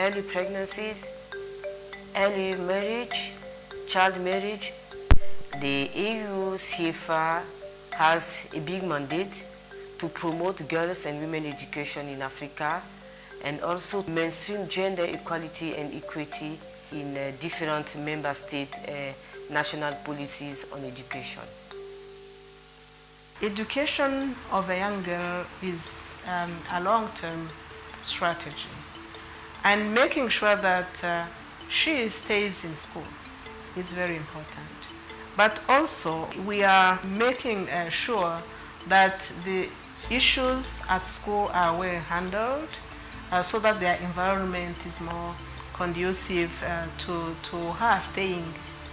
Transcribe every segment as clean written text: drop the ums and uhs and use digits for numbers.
early pregnancies, early marriage, child marriage. The EU CFA has a big mandate to promote girls and women education in Africa and also mainstream gender equality and equity in different member state national policies on education. Education of a young girl is a long-term strategy, and making sure that she stays in school is very important. But also we are making sure that the issues at school are well handled so that their environment is more conducive to her staying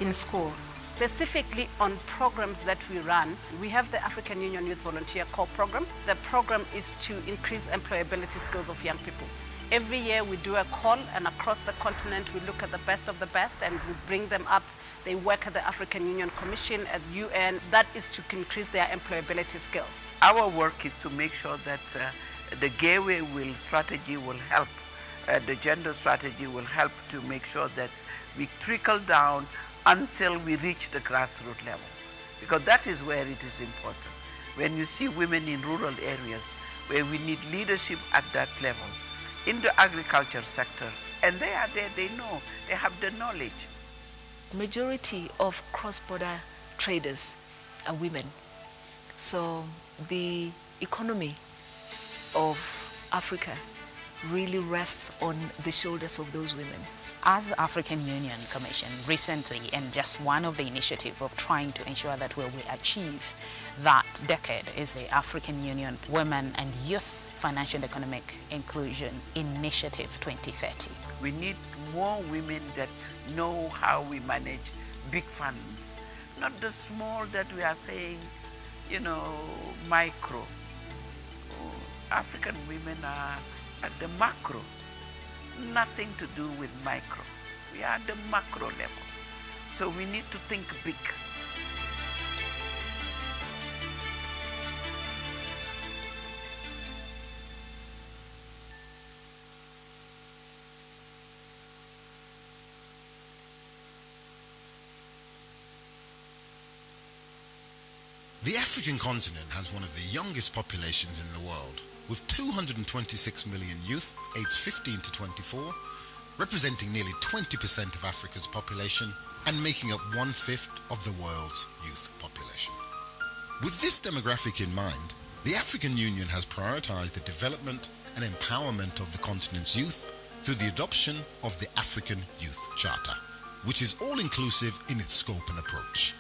in school. Specifically on programs that we run, we have the African Union Youth Volunteer Corps program. The program is to increase employability skills of young people. Every year we do a call, and across the continent we look at the best of the best and we bring them up They work at the African Union Commission, at UN. That is to increase their employability skills. Our work is to make sure that the gateway strategy will help, the gender strategy will help to make sure that we trickle down until we reach the grassroots level, because that is where it is important. When you see women in rural areas where we need leadership at that level, in the agriculture sector, and they are there, they know, they have the knowledge. Majority of cross-border traders are women. So the economy of Africa really rests on the shoulders of those women. As the African Union Commission recently, and just one of the initiatives of trying to ensure that we achieve that decade is the African Union Women and Youth Financial and Economic Inclusion Initiative 2030. We need more women that know how we manage big funds, not the small that we are saying, you know, micro. African women are at the macro, nothing to do with micro. We are at the macro level. So we need to think big. The African continent has one of the youngest populations in the world, with 226 million youth aged 15 to 24, representing nearly 20% of Africa's population and making up 1/5 of the world's youth population. With this demographic in mind, the African Union has prioritized the development and empowerment of the continent's youth through the adoption of the African Youth Charter, which is all-inclusive in its scope and approach.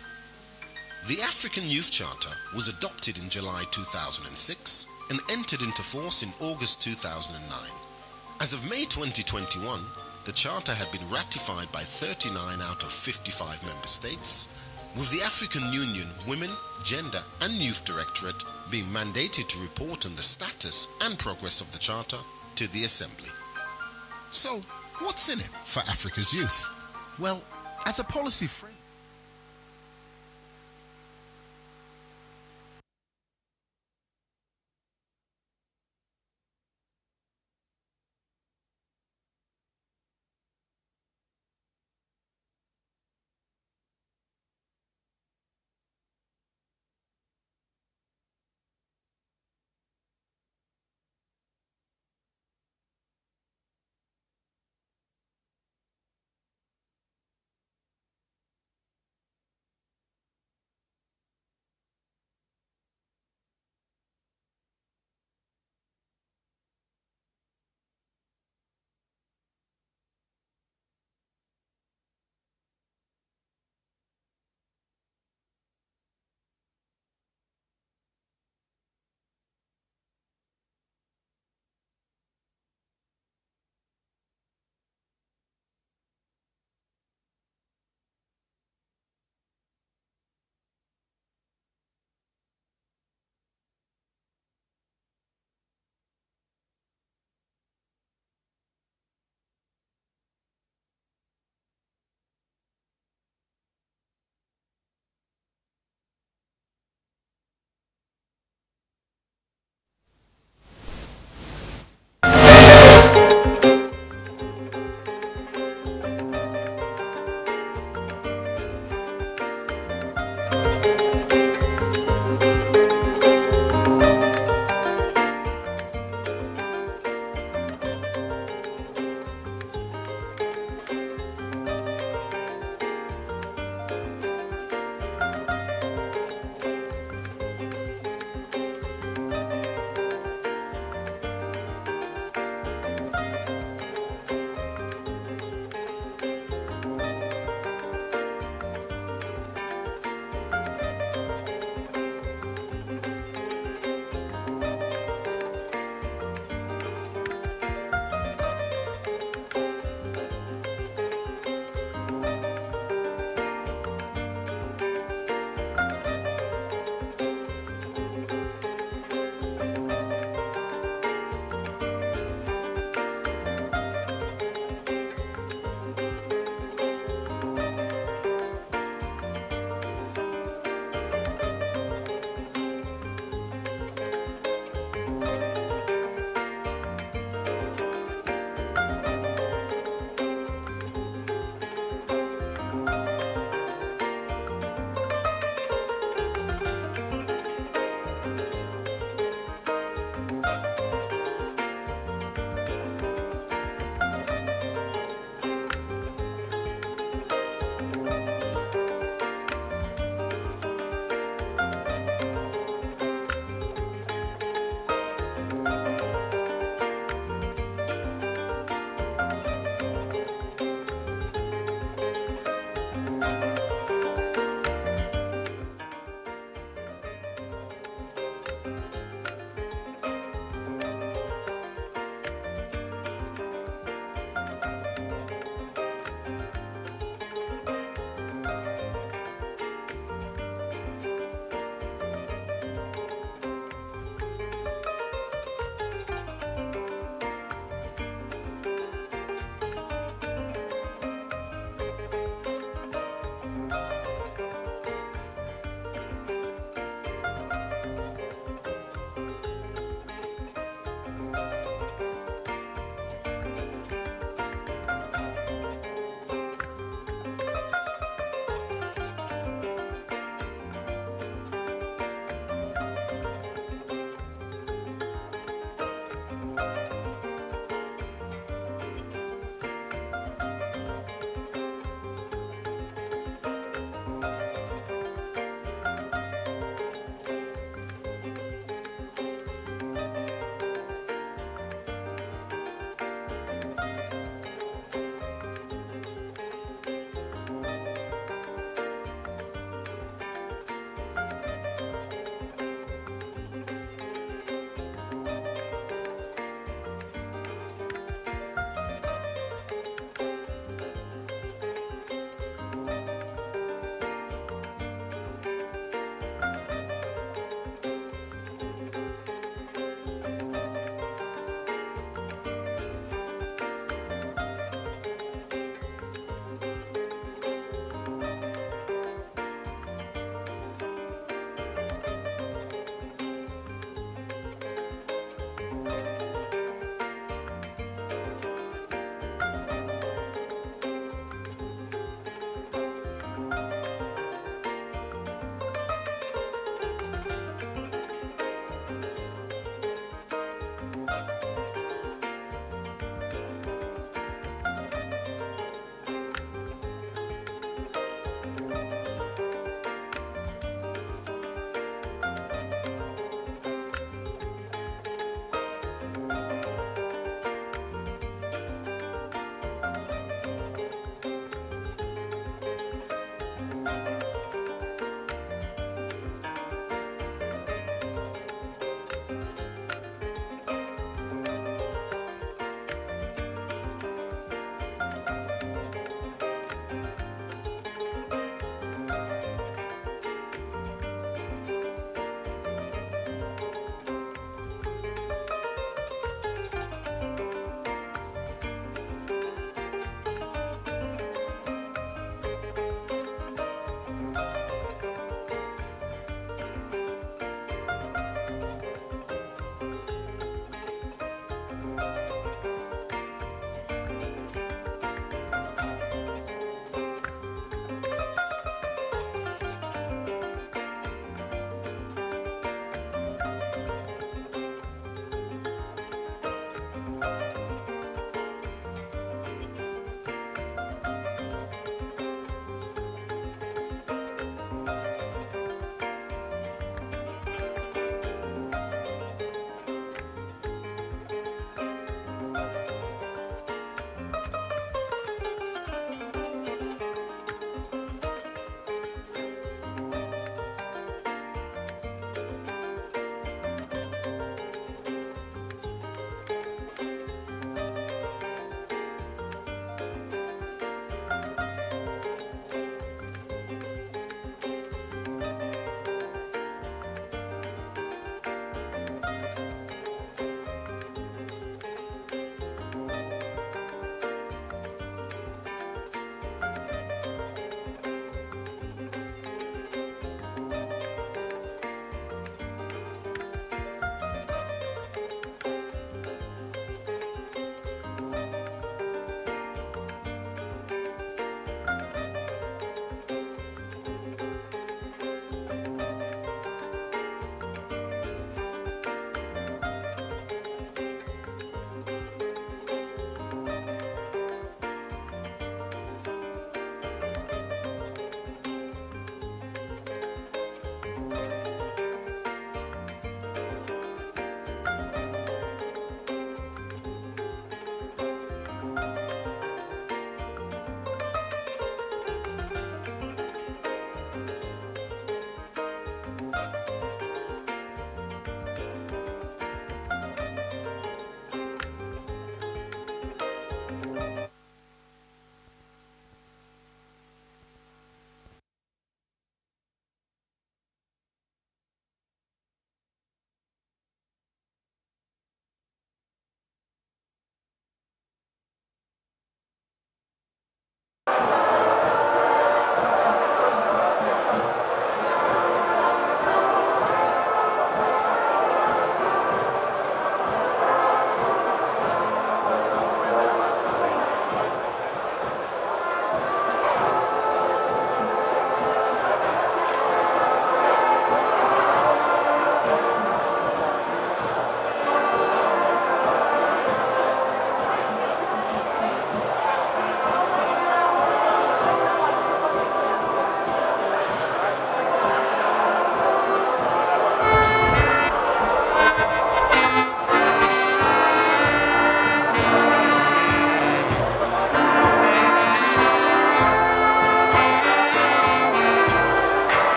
The African Youth Charter was adopted in July 2006 and entered into force in August 2009. As of May 2021, the Charter had been ratified by 39 out of 55 member states, with the African Union Women, Gender and Youth Directorate being mandated to report on the status and progress of the Charter to the Assembly. So, what's in it for Africa's youth? Well, as a policy framework,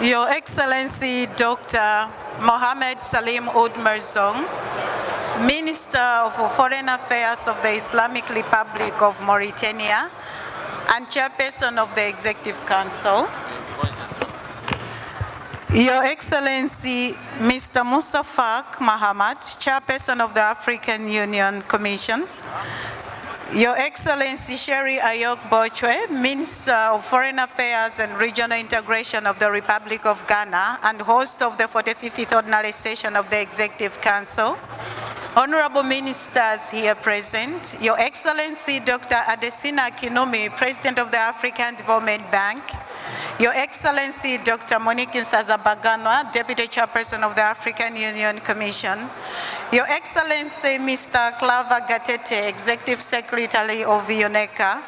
Your Excellency Dr. Mohammed Salim Oud Merzong, Minister of Foreign Affairs of the Islamic Republic of Mauritania and Chairperson of the Executive Council. Your Excellency Mr. Moussa Faki Mahamat, Chairperson of the African Union Commission. Your Excellency Sherry Ayok Bochwe, Minister of Foreign Affairs and Regional Integration of the Republic of Ghana and host of the 45th Ordinary Session of the Executive Council. Honorable Ministers here present, Your Excellency Dr. Adesina Kinumi, President of the African Development Bank, Your Excellency Dr. Monique Nsazabaganwa, Deputy Chairperson of the African Union Commission, Your Excellency Mr. Claver Gatete, Executive Secretary of UN ECA,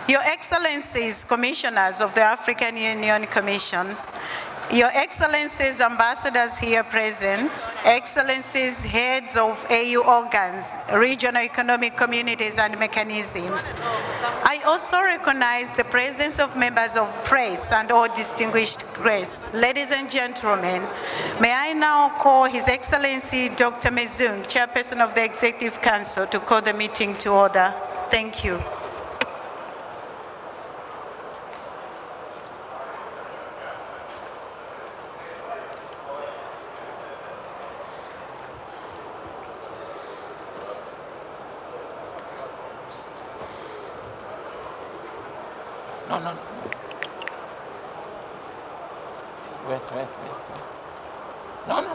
Your Excellencies Commissioners of the African Union Commission, Your Excellencies Ambassadors here present, Excellencies Heads of AU organs, regional economic communities and mechanisms. I also recognize the presence of members of press and all distinguished guests. Ladies and gentlemen, may I now call His Excellency Dr. Mezung, Chairperson of the Executive Council, to call the meeting to order. Thank you. No. Wait. No.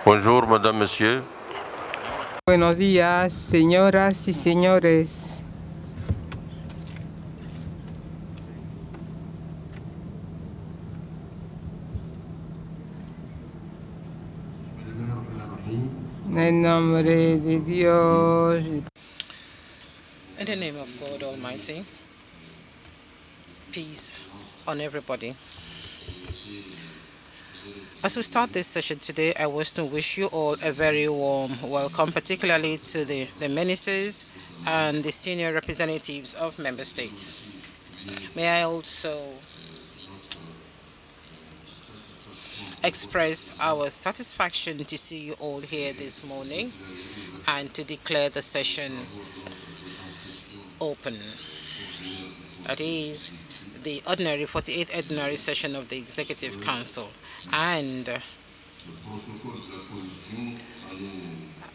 Bonjour, Madame, Monsieur. Buenos días, señoras y señores. En el nombre de Dios. In the name of God Almighty, peace on everybody. As we start this session today, I wish to wish you all a very warm welcome, particularly to the ministers and the senior representatives of member states. May I also express our satisfaction to see you all here this morning and to declare the session open. That is the 48th ordinary session of the Executive Council. And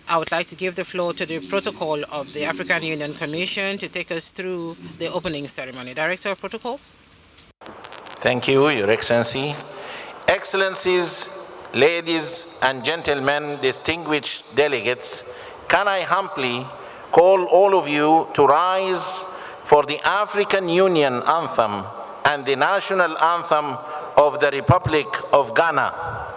I would like to give the floor to the protocol of the African Union Commission to take us through the opening ceremony. Director of Protocol. Thank you, Your Excellency. Excellencies, ladies and gentlemen, distinguished delegates, can I humbly call all of you to rise for the African Union anthem and the national anthem of the Republic of Ghana.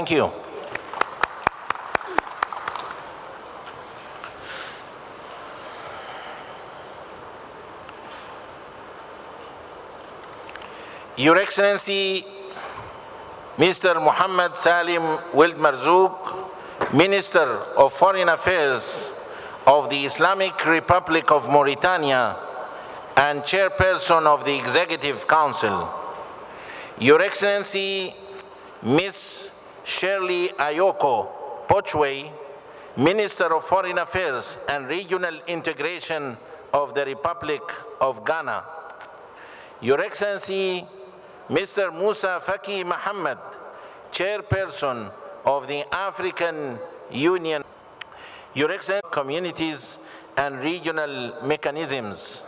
Thank you. Your Excellency, Mr. Mohammed Salim Wild Marzouk, Minister of Foreign Affairs of the Islamic Republic of Mauritania and Chairperson of the Executive Council. Your Excellency, Ms. Shirley Ayoko Pochwe, Minister of Foreign Affairs and Regional Integration of the Republic of Ghana. Your Excellency, Mr. Musa Faki Mohammed, Chairperson of the African Union. Your Excellency, communities and regional mechanisms,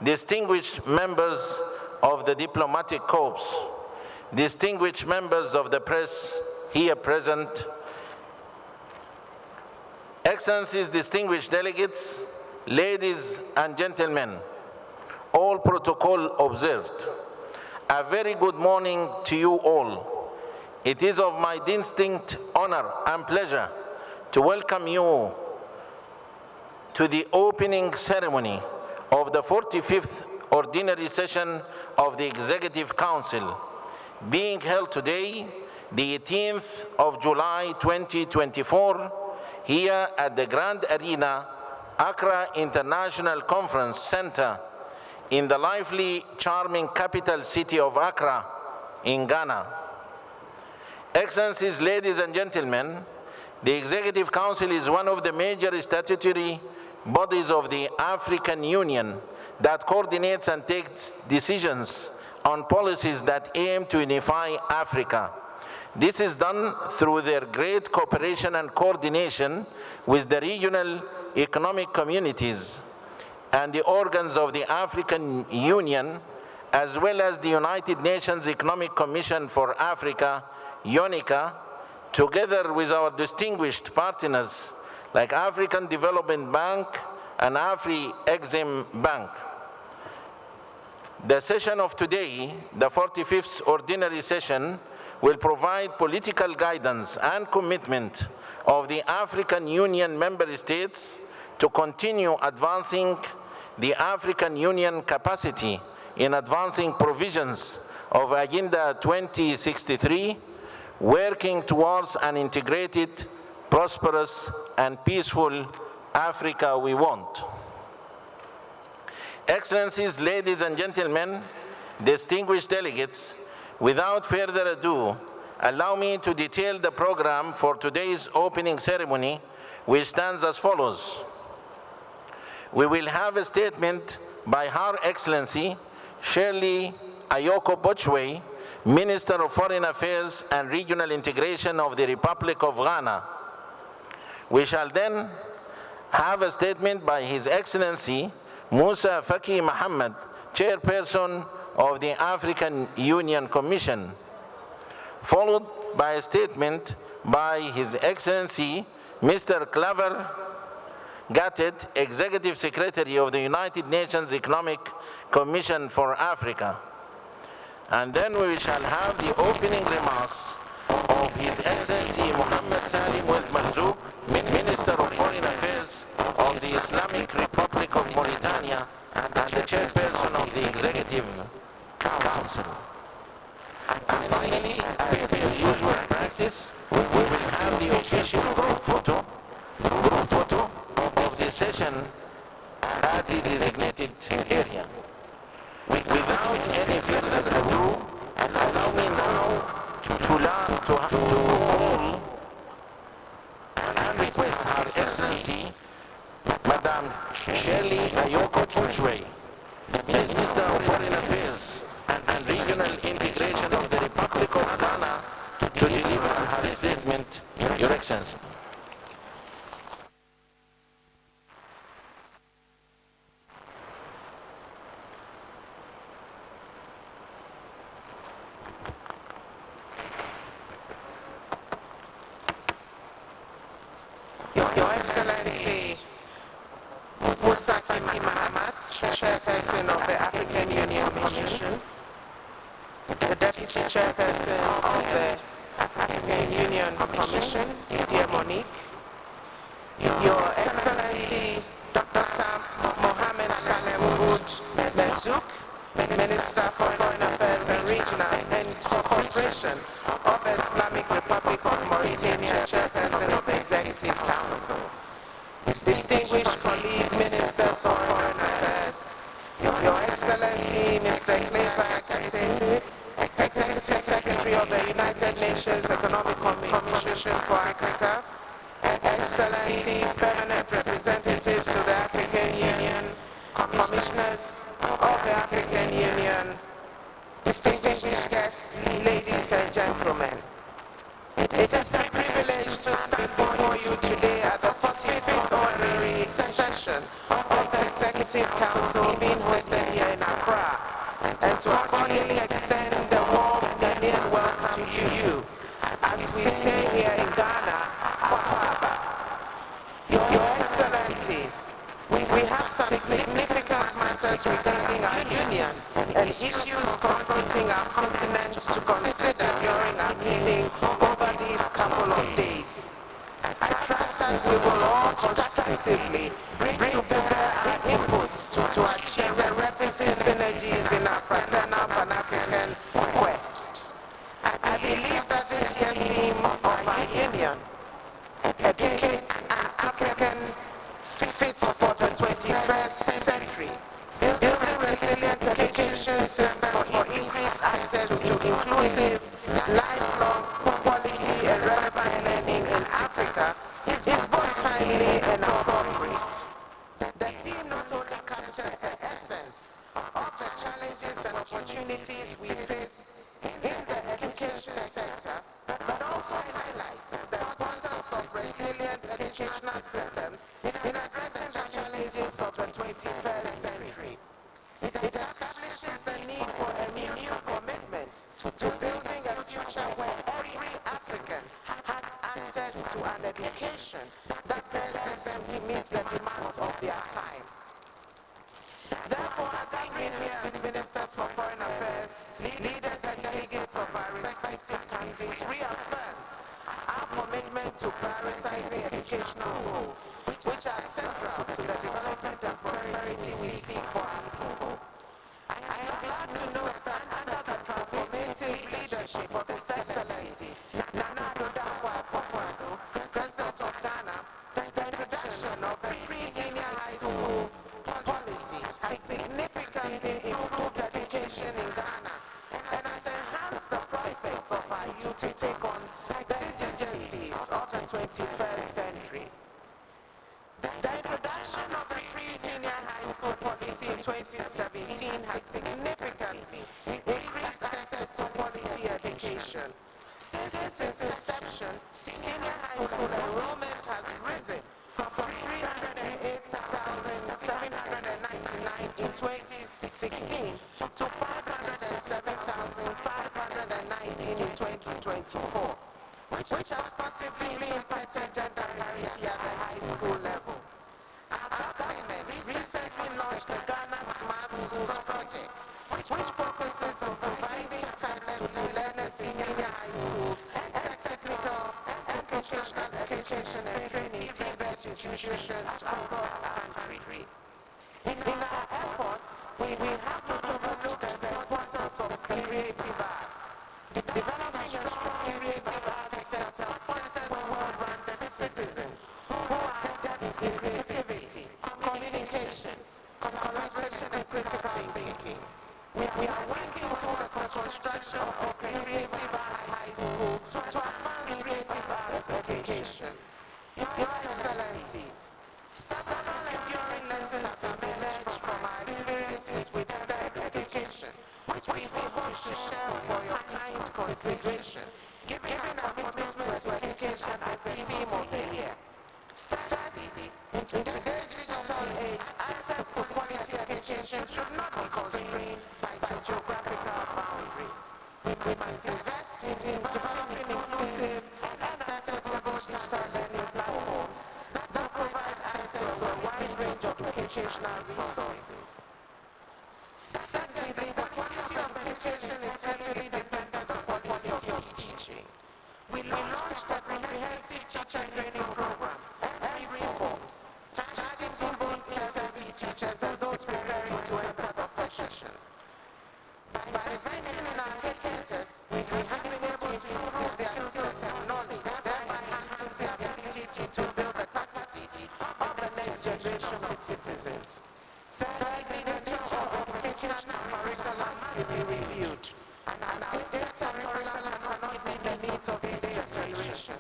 distinguished members of the diplomatic corps, distinguished members of the press here present, Excellencies, distinguished delegates, ladies and gentlemen, all protocol observed. A very good morning to you all. It is of my distinct honor and pleasure to welcome you to the opening ceremony of the 45th Ordinary Session of the Executive Council, being held today, the 18th of July 2024, here at the Grand Arena, Accra International Conference Center, in the lively, charming capital city of Accra in Ghana. Excellencies, ladies and gentlemen, the Executive Council is one of the major statutory bodies of the African Union that coordinates and takes decisions on policies that aim to unify Africa. This is done through their great cooperation and coordination with the regional economic communities and the organs of the African Union, as well as the United Nations Economic Commission for Africa, UN ECA, together with our distinguished partners like African Development Bank and Afri-Exim Bank. The session of today, the 45th Ordinary Session, will provide political guidance and commitment of the African Union member states to continue advancing the African Union capacity in advancing provisions of Agenda 2063, working towards an integrated, prosperous, and peaceful Africa we want. Excellencies, ladies and gentlemen, distinguished delegates, without further ado, allow me to detail the program for today's opening ceremony, which stands as follows. We will have a statement by Her Excellency Shirley Ayoko Pochwe, Minister of Foreign Affairs and Regional Integration of the Republic of Ghana. We shall then have a statement by His Excellency Musa Faki Mohammed, Chairperson of the African Union Commission, followed by a statement by His Excellency Mr. Claver Gattet, Executive Secretary of the United Nations Economic Commission for Africa. And then we shall have the opening remarks of His Excellency Mohammed Salim Wild Marzouk, Minister of Foreign Affairs of the Islamic Republic of Mauritania and the Chairperson of the Executive Council. And finally, as per usual practice, we will have the official group photo of the session at the designated area. Without any further ado, allow me now to call and request Her Excellency Madame Shirley Ayoko Pochwe, Minister of Foreign Affairs and Regional Integration of the Republic of Ghana, to deliver her statement, Your Excellency. Your Excellency Musa Faki Mohammed, Chairperson of the African Union Commission, the Deputy Chairperson of the African Union Commission, dear Monique, Your Excellency Dr. Mohammed Salem Wood Merzouk, Minister for Foreign Affairs and Regional and Cooperation of the Islamic Republic of Mauritania, chairperson of the Executive Council. Distinguished colleague, Ministers of Foreign Affairs, Your Excellency Mr. Clever Katete, Executive Secretary of the United Nations Economic Commission for Africa, Excellencies, permanent representatives of the African Union, commissioners of the African Union, distinguished guests, ladies and gentlemen. It is a privilege to stand before you today at the 45th ordinary session of the Executive Council being hosted here in Accra, and to cordially extend the warm Ghanaian welcome to you. As we say here in Ghana, Akwaba. Your Excellencies, we have some significant matters regarding our union and issues confronting our continent to consider during our meeting over these couple of days. I trust that we will all constructively bring together our inputs to achieve the requisite synergies in our fraternal Pan-African quest. I believe that this year's theme of our union, educate an African fit for the 21st century, building resilient education systems for increased access to inclusive, lifelong, quality and relevant learning in Africa is both timely and appropriate. The theme not only captures the essence of the challenges and opportunities we face in the education sector, but also highlights the importance of resilient educational systems in addressing the challenges of the 21st century. It establishes the need for a renewed commitment to building a future where every African has access to an education that prepares them to meet the demands of their time. Therefore, our gathering here as Ministers for Foreign Affairs, leaders and delegates of our respective countries reaffirms our commitment to prioritizing educational goals, which are central to the development and prosperity we seek for our people. I am glad to note that under the transformative leadership of His Excellency Nana Addo Akufo-Addo, President of Ghana, the introduction of the free senior high school policy has significantly improved education in Ghana and has enhanced the prospects of our youth to take on the exigencies of the 21st century. The introduction of the free senior high school policy in 2017 has significantly increased access to quality education. Since its inception, senior high school enrollment has risen from 308,799 in 2016 to 507,519 in 2024, which has positively impacted gender equality at the high school level. Our government recently launched the Ghana Smart Schools project, which focuses on providing talented learners in senior high schools and technical and vocational education and training TVET institutions across our country. In our efforts, we have not overlooked the importance of creative arts. Developing a strong creative arts sector fosters well-rounded citizens who are adept in creativity, communication, collaboration, and critical thinking. We are working towards the construction of a creative arts high school to advance creative arts education. Your Excellencies, several enduring lessons have emerged from our experiences with STEM education, which we hope to share for your kind consideration, given our commitment to education as the theme of the year. Firstly, in today's digital age, access to quality education should not be constrained by geographical boundaries. We must invest in developing inclusive and accessible digital learning platforms that provide access to a wide range of educational resources. Secondly, the quality of education is heavily dependent on the quality of teaching. We launched a comprehensive teacher training program and reforms, targeting both SSD teachers and those preparing to enter the profession. By investing in our educators, we have been able to improve their skills and knowledge, thereby enhancing their ability to build the capacity of the next generation of citizens. Thirdly, the nature of educational curriculums is being reviewed, and outdated curriculum cannot meet the needs of today's generation.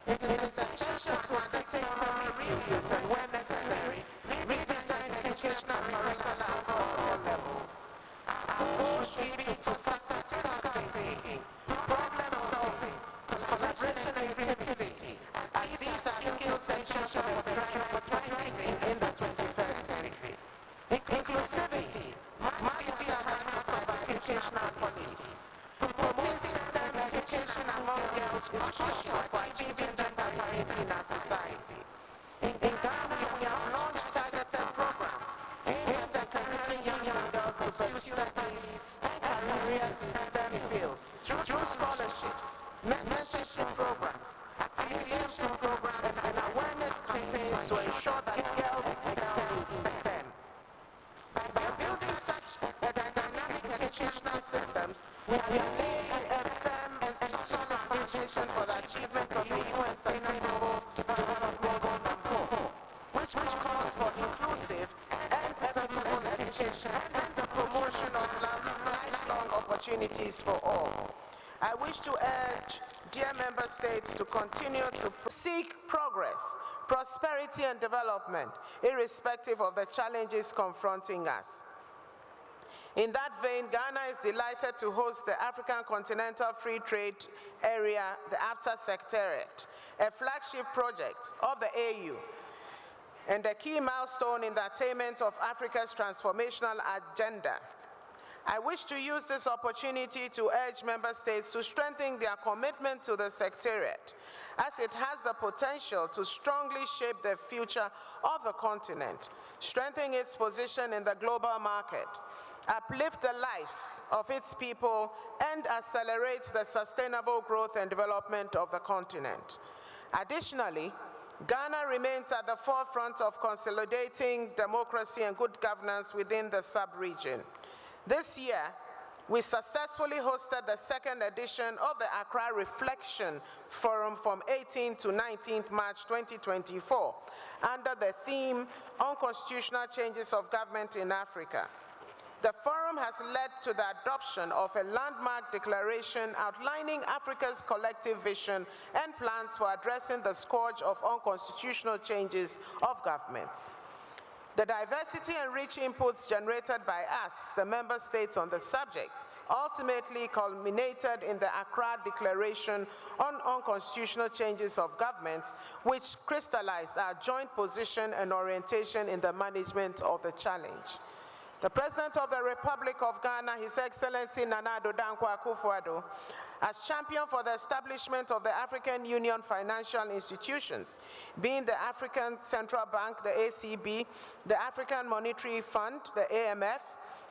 It is essential to undertake reviews and, when necessary, redesign educational curricula across all levels. Our goal should be to foster critical thinking, problem solving, collaboration and creativity, as these are skills essential for thriving in the 21st century. Inclusivity must be a hallmark of our educational policies. Promoting STEM education among girls is crucial for achieving gender equality in our society. In Ghana, we have launched targeted programs aimed at encouraging young girls to pursue studies and careers in STEM fields through scholarships, mentorship programs, affiliation programs, and awareness campaigns to ensure that girls excel in STEM. By building such dynamic educational systems, we are laying a firm and solid foundation for the achievement of the UN Sustainable Development Goal No. 4, which calls for inclusive and equitable education and the promotion of lifelong opportunities for all. I wish to urge dear member states to continue to seek progress, prosperity and development, irrespective of the challenges confronting us. In that vein, Ghana is delighted to host the African Continental Free Trade Area, the AFTA Secretariat, a flagship project of the AU and a key milestone in the attainment of Africa's transformational agenda. I wish to use this opportunity to urge member states to strengthen their commitment to the Secretariat, as it has the potential to strongly shape the future of the continent, strengthen its position in the global market, uplift the lives of its people, and accelerate the sustainable growth and development of the continent. Additionally, Ghana remains at the forefront of consolidating democracy and good governance within the sub-region. This year, we successfully hosted the second edition of the Accra Reflection Forum from 18th to 19th March 2024 under the theme Unconstitutional Changes of Government in Africa. The forum has led to the adoption of a landmark declaration outlining Africa's collective vision and plans for addressing the scourge of unconstitutional changes of governments. The diversity and rich inputs generated by us, the member states, on the subject ultimately culminated in the Accra Declaration on Unconstitutional Changes of Governments, which crystallized our joint position and orientation in the management of the challenge. The President of the Republic of Ghana, His Excellency Nana Addo Dankwa Akufo-Addo, as champion for the establishment of the African Union financial institutions, being the African Central Bank, the ACB, the African Monetary Fund, the AMF,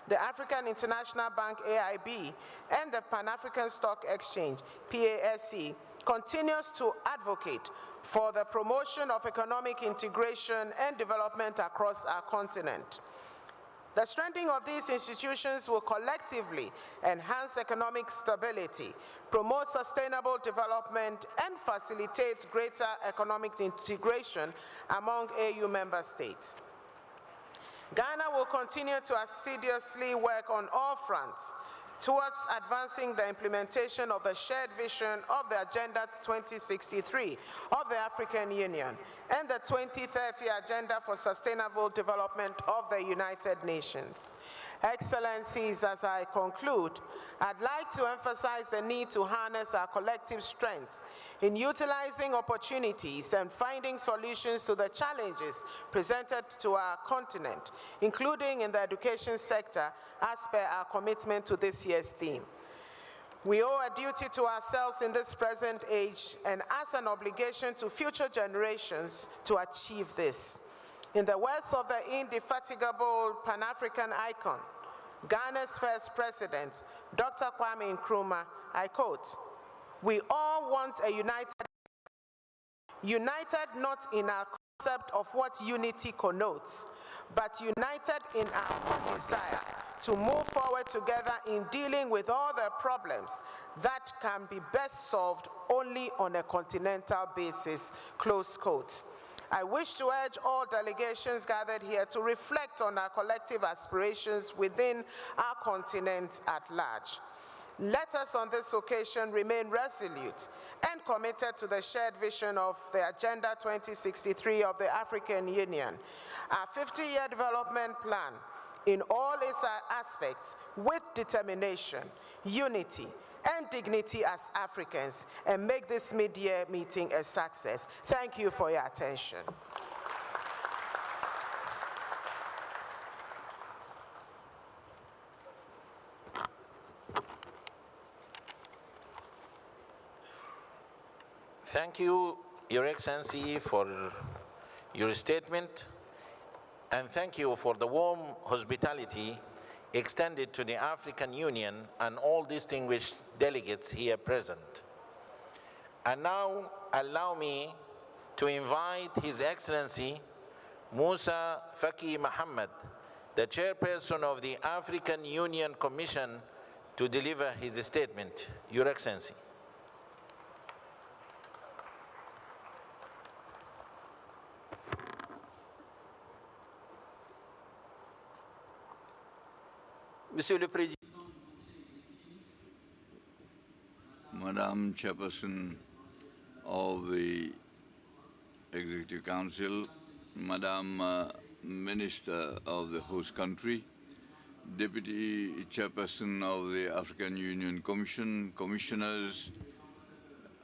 the African International Bank, AIB, and the Pan-African Stock Exchange, PASC, continues to advocate for the promotion of economic integration and development across our continent. The strengthening of these institutions will collectively enhance economic stability, promote sustainable development, and facilitate greater economic integration among AU member states. Ghana will continue to assiduously work on all fronts towards advancing the implementation of the shared vision of the Agenda 2063 of the African Union and the 2030 Agenda for Sustainable Development of the United Nations. Excellencies, as I conclude, I'd like to emphasize the need to harness our collective strengths in utilizing opportunities and finding solutions to the challenges presented to our continent, including in the education sector, as per our commitment to this year's theme. We owe a duty to ourselves in this present age and as an obligation to future generations to achieve this. In the words of the indefatigable Pan-African icon, Ghana's first president, Dr. Kwame Nkrumah, I quote, "We all all want a united not in our concept of what unity connotes, but united in our desire to move forward together in dealing with all the problems that can be best solved only on a continental basis, close quote. I wish to urge all delegations gathered here to reflect on our collective aspirations within our continent at large. Let us on this occasion remain resolute and committed to the shared vision of the Agenda 2063 of the African Union, our 50-year development plan in all its aspects with determination, unity, and dignity as Africans, and make this mid-year meeting a success. Thank you for your attention. Thank you, Your Excellency, for your statement, and thank you for the warm hospitality extended to the African Union and all distinguished delegates here present. And now, allow me to invite His Excellency Musa Faki Mohammed, the chairperson of the African Union Commission, to deliver his statement. Your Excellency. Monsieur le Président. Madam Chairperson of the Executive Council, Madam Minister of the host country, Deputy Chairperson of the African Union Commission, Commissioners,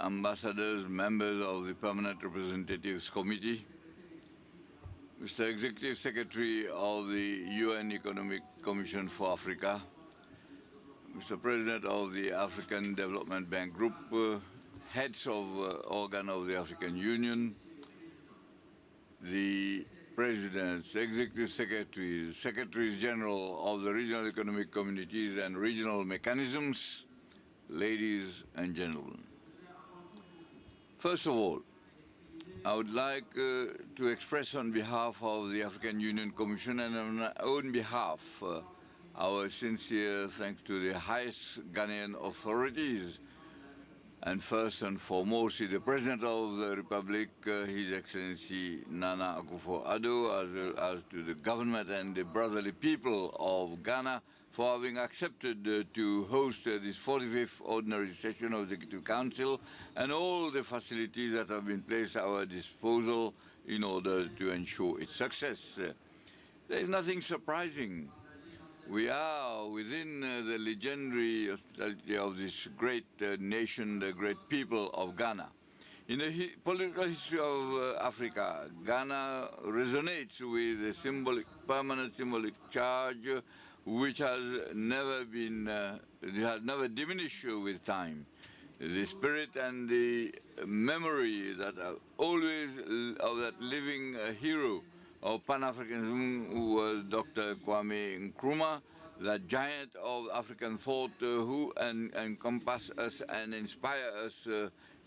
Ambassadors, members of the Permanent Representatives Committee, Mr. Executive Secretary of the UN Economic Commission for Africa, Mr. President of the African Development Bank Group, heads of organ of the African Union, the presidents, executive secretaries, secretaries general of the regional economic communities and regional mechanisms, ladies and gentlemen. First of all, I would like to express on behalf of the African Union Commission and on my own behalf our sincere thanks to the highest Ghanaian authorities, and first and foremost the President of the Republic, His Excellency Nana Akufo-Addo, as well as to the government and the brotherly people of Ghana for having accepted to host this 45th ordinary session of the Executive Council and all the facilities that have been placed at our disposal in order to ensure its success. There is nothing surprising. We are within the legendary hospitality of this great nation, the great people of Ghana. In the political history of Africa, Ghana resonates with a permanent symbolic charge which has never diminished with time. The spirit and the memory that are always of that living hero of Pan-Africanism, who was Dr. Kwame Nkrumah, the giant of African thought who encompass us and inspire us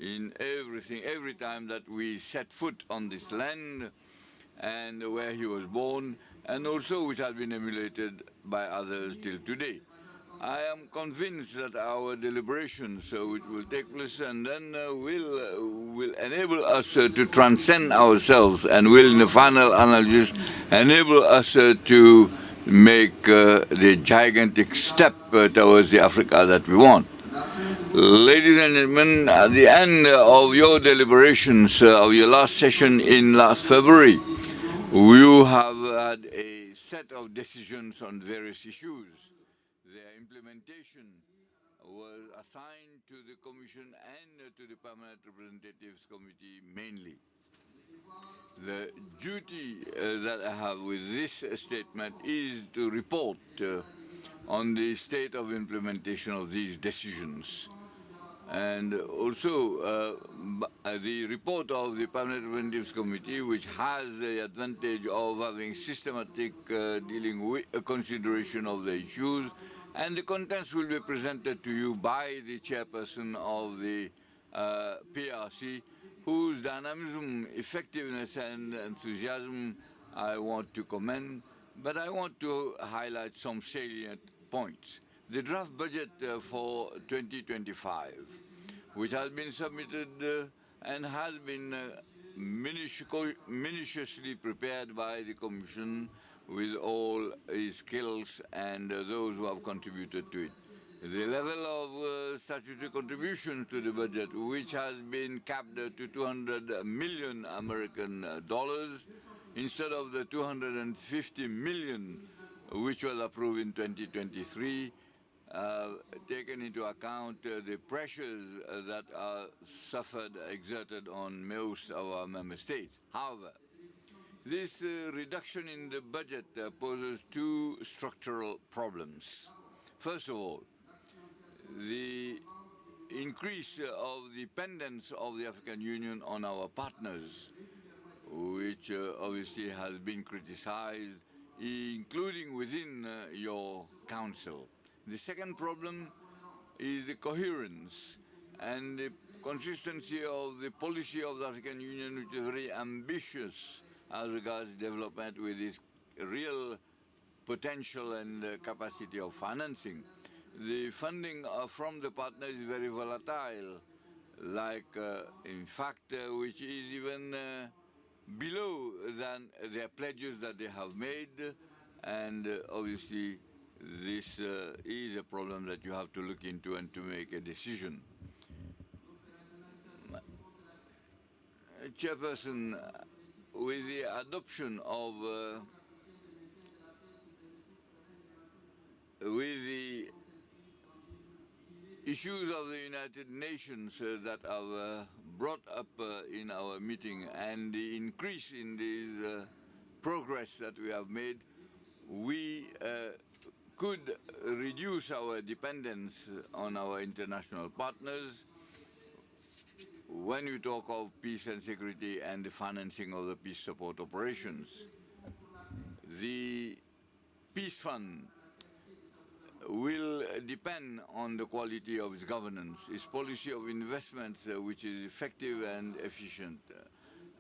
in everything, every time that we set foot on this land and where he was born, and also which has been emulated by others till today. I am convinced that our deliberations which will take place and then will enable us to transcend ourselves and will, in the final analysis, enable us to make the gigantic step towards the Africa that we want. Ladies and gentlemen, at the end of your deliberations of your last session in last February, you have had a set of decisions on various issues. Their implementation was assigned to the Commission and to the Permanent Representatives Committee mainly. The duty that I have with this statement is to report on the state of implementation of these decisions. And also the report of the Permanent Representatives Committee, which has the advantage of having systematic dealing with a consideration of the issues, and the contents will be presented to you by the chairperson of the PRC, whose dynamism, effectiveness and enthusiasm I want to commend, but I want to highlight some salient points. The draft budget for 2025, which has been submitted and has been minutiously prepared by the Commission with all its skills and those who have contributed to it. The level of statutory contribution to the budget, which has been capped to 200 million American dollars instead of the 250 million which was approved in 2023, taken into account the pressures that are exerted on most of our member states. However, this reduction in the budget poses two structural problems. First of all, the increase of dependence of the African Union on our partners, which obviously has been criticized, including within your council. The second problem is the coherence and the consistency of the policy of the African Union, which is very ambitious as regards development with its real potential and capacity of financing. The funding from the partners is very volatile, like in fact, which is even below than their pledges that they have made, and obviously this is a problem that you have to look into and to make a decision. Chairperson, with the adoption of with the issues of the United Nations that are brought up in our meeting and the increase in this progress that we have made, we could reduce our dependence on our international partners when we talk of peace and security and the financing of the peace support operations. The Peace Fund will depend on the quality of its governance, its policy of investments, which is effective and efficient,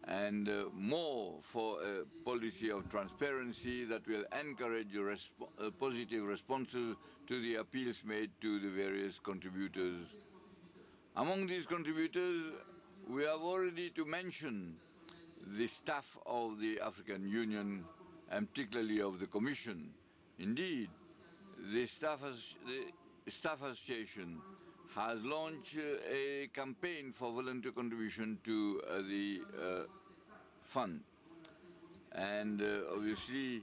and more for a policy of transparency that will encourage positive responses to the appeals made to the various contributors. Among these contributors, we have already to mention the staff of the African Union, and particularly of the Commission. Indeed, the Staff Association has launched a campaign for volunteer contribution to the fund. And obviously,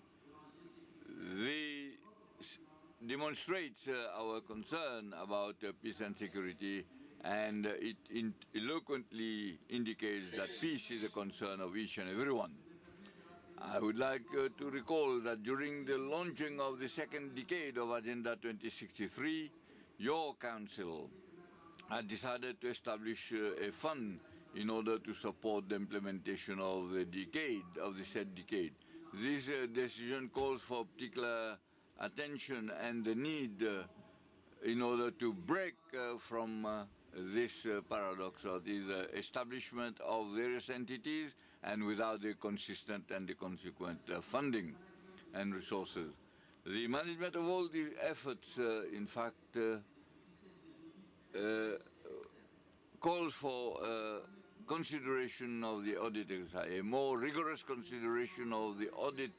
they demonstrate our concern about peace and security, and it eloquently indicates that peace is a concern of each and everyone. I would like to recall that during the launching of the second decade of Agenda 2063, your council had decided to establish a fund in order to support the implementation of the decade, of the said decade. This decision calls for particular attention and the need in order to break from this paradox of this establishment of various entities and without the consistent and the consequent funding and resources. The management of all these efforts, in fact, calls for consideration of the auditors, a more rigorous consideration of the audit,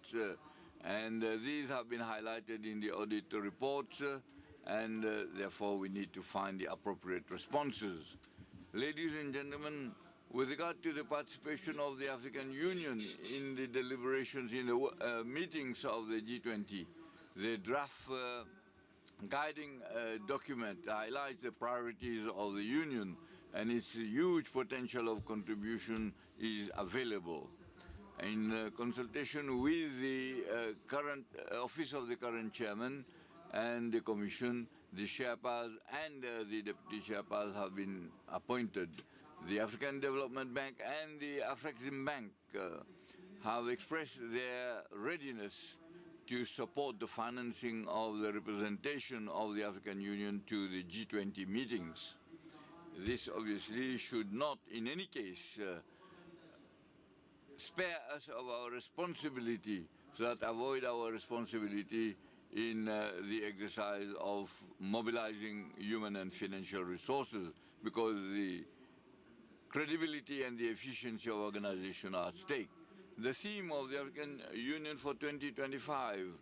and these have been highlighted in the audit reports, and therefore we need to find the appropriate responses. Ladies and gentlemen, with regard to the participation of the African Union in the deliberations in the meetings of the G20, the draft guiding document highlights the priorities of the Union, and its huge potential of contribution is available. In consultation with the current office of the current chairman and the Commission, the chairpersons and the deputy chairpersons have been appointed. The African Development Bank and the Afrexim Bank have expressed their readiness to support the financing of the representation of the African Union to the G20 meetings. This obviously should not, in any case, spare us of our responsibility, so that avoid our responsibility in the exercise of mobilizing human and financial resources, because the credibility and the efficiency of organization are at stake. The theme of the African Union for 2025,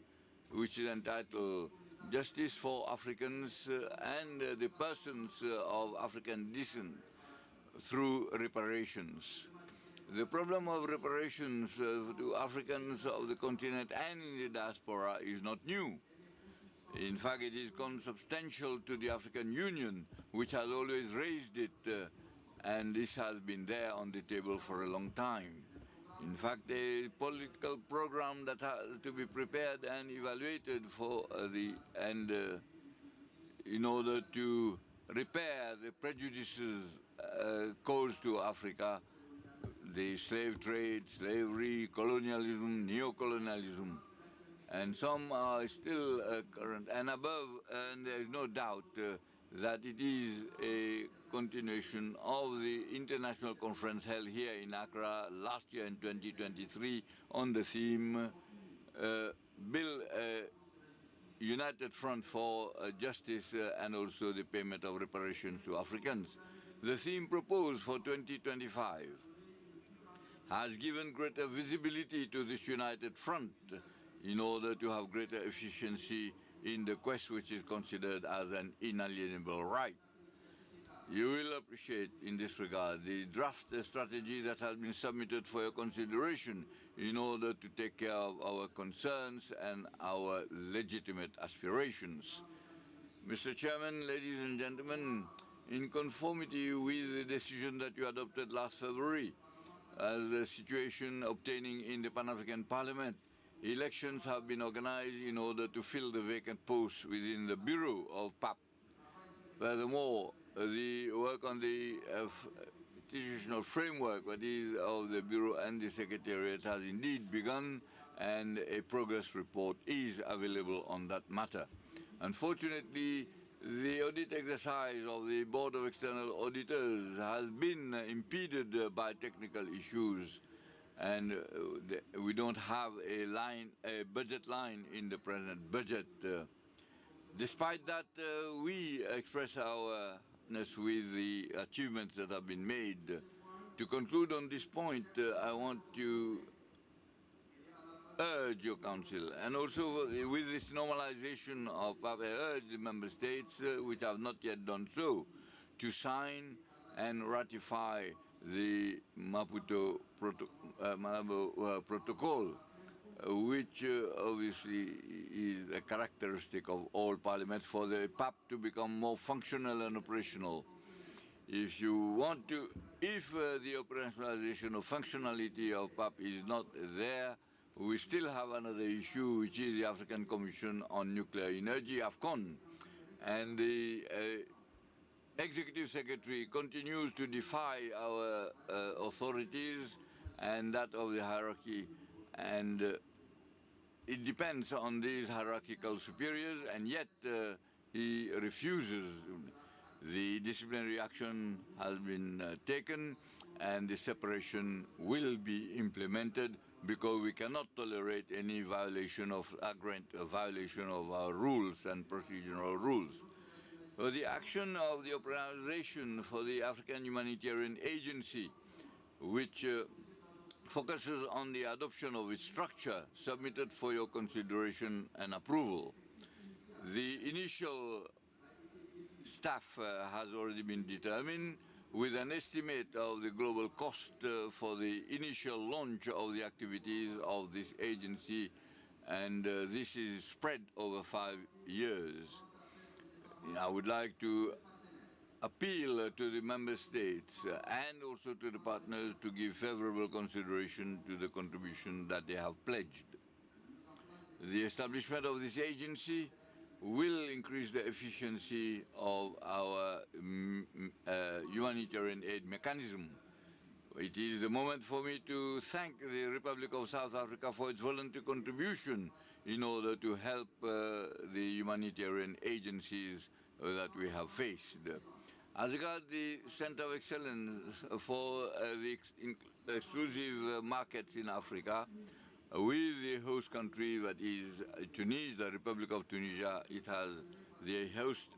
which is entitled Justice for Africans and the Persons of African Descent through Reparations. The problem of reparations to Africans of the continent and in the diaspora is not new. In fact, it is consubstantial to the African Union, which has always raised it, and this has been there on the table for a long time. In fact, a political program that has to be prepared and evaluated for in order to repair the prejudices caused to Africa, the slave trade, slavery, colonialism, neocolonialism, and some are still current and above, and there is no doubt that it is a continuation of the international conference held here in Accra last year in 2023 on the theme Build a United Front for Justice and also the payment of reparations to Africans. The theme proposed for 2025 has given greater visibility to this united front in order to have greater efficiency in the quest which is considered as an inalienable right. You will appreciate in this regard the draft strategy that has been submitted for your consideration in order to take care of our concerns and our legitimate aspirations. Mr. Chairman, ladies and gentlemen, in conformity with the decision that you adopted last February, as the situation obtaining in the Pan-African Parliament, elections have been organized in order to fill the vacant posts within the Bureau of PAP. Furthermore, the work on the institutional framework of the Bureau and the Secretariat has indeed begun, and a progress report is available on that matter. Unfortunately, the audit exercise of the Board of External Auditors has been impeded by technical issues, and we don't have a budget line in the present budget. Despite that, we express our happiness with the achievements that have been made. To conclude on this point, I want to urge your Council, and also with this normalization of PAP, I urge the Member States, which have not yet done so, to sign and ratify the Maputo Protocol, which obviously is a characteristic of all parliaments for the PAP to become more functional and operational. If you want to, if the operationalization of functionality of PAP is not there, we still have another issue, which is the African Commission on Nuclear Energy, AFCON, and the Executive Secretary continues to defy our authorities and that of the hierarchy, and it depends on these hierarchical superiors, and yet he refuses. The disciplinary action has been taken, and the separation will be implemented, because we cannot tolerate any violation of violation of our rules and procedural rules. So the action of the organization for the African Humanitarian Agency, which focuses on the adoption of its structure, submitted for your consideration and approval. The initial staff has already been determined, with an estimate of the global cost for the initial launch of the activities of this agency, and this is spread over 5 years. I would like to appeal to the Member States and also to the partners to give favorable consideration to the contribution that they have pledged. The establishment of this agency will increase the efficiency of our humanitarian aid mechanism. It is the moment for me to thank the Republic of South Africa for its voluntary contribution in order to help the humanitarian agencies that we have faced. As regards the Center of Excellence for the exclusive markets in Africa, with the host country, that is Tunisia, the Republic of Tunisia, it has the host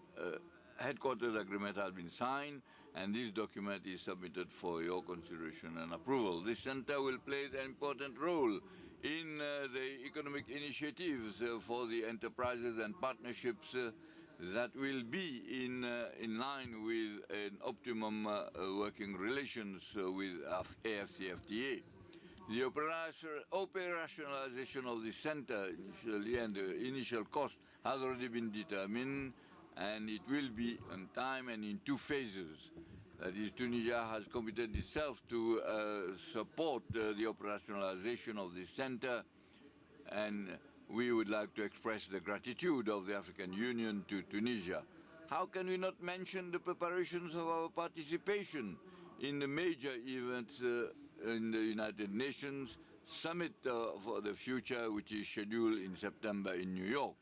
headquarters agreement has been signed, and this document is submitted for your consideration and approval. This center will play an important role in the economic initiatives for the enterprises and partnerships that will be in line with an optimum working relations with AFCFTA. The operationalization of the center initially and the initial cost has already been determined, and it will be on time and in 2 phases. That is, Tunisia has committed itself to support the operationalization of the center, and we would like to express the gratitude of the African Union to Tunisia. How can we not mention the preparations of our participation in the major events in the United Nations Summit for the Future, which is scheduled in September in New York?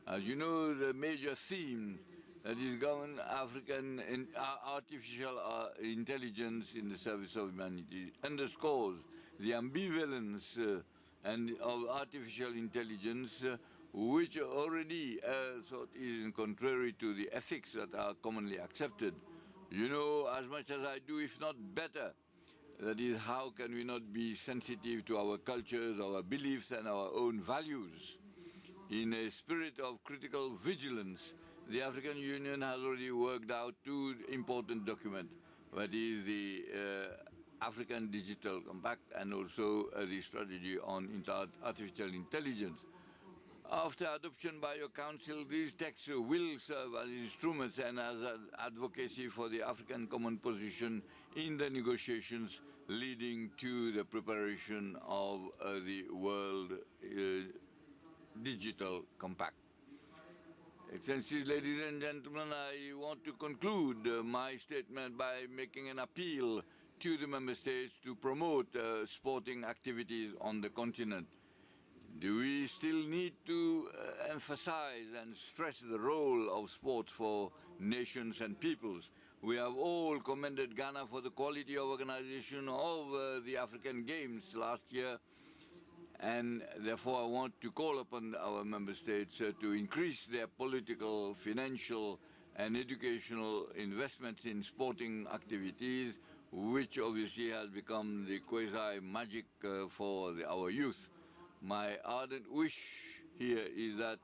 As you know, the major theme that is governed African and artificial intelligence in the service of humanity underscores the ambivalence of artificial intelligence, which already is contrary to the ethics that are commonly accepted. You know as much as I do, if not better, that is, how can we not be sensitive to our cultures, our beliefs, and our own values? In a spirit of critical vigilance, the African Union has already worked out 2 important documents, that is the African Digital Compact and also the strategy on artificial intelligence. After adoption by your Council, these texts will serve as instruments and as advocacy for the African common position in the negotiations leading to the preparation of the World Digital Compact. Excellencies, ladies and gentlemen, I want to conclude my statement by making an appeal to the Member States to promote sporting activities on the continent. Do we still need to emphasize and stress the role of sports for nations and peoples? We have all commended Ghana for the quality of organization of the African Games last year, and therefore I want to call upon our member states to increase their political, financial and educational investments in sporting activities, which obviously has become the quasi-magic for our youth. My ardent wish here is that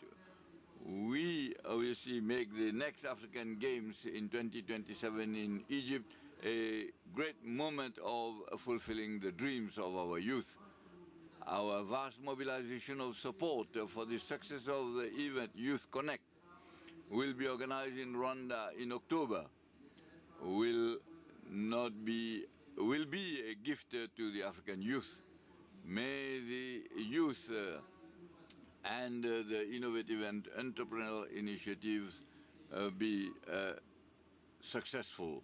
we obviously make the next African Games in 2027 in Egypt a great moment of fulfilling the dreams of our youth. Our vast mobilization of support for the success of the event Youth Connect will be organized in Rwanda in October. Will be a gift to the African youth. May the youth and the innovative and entrepreneurial initiatives be successful.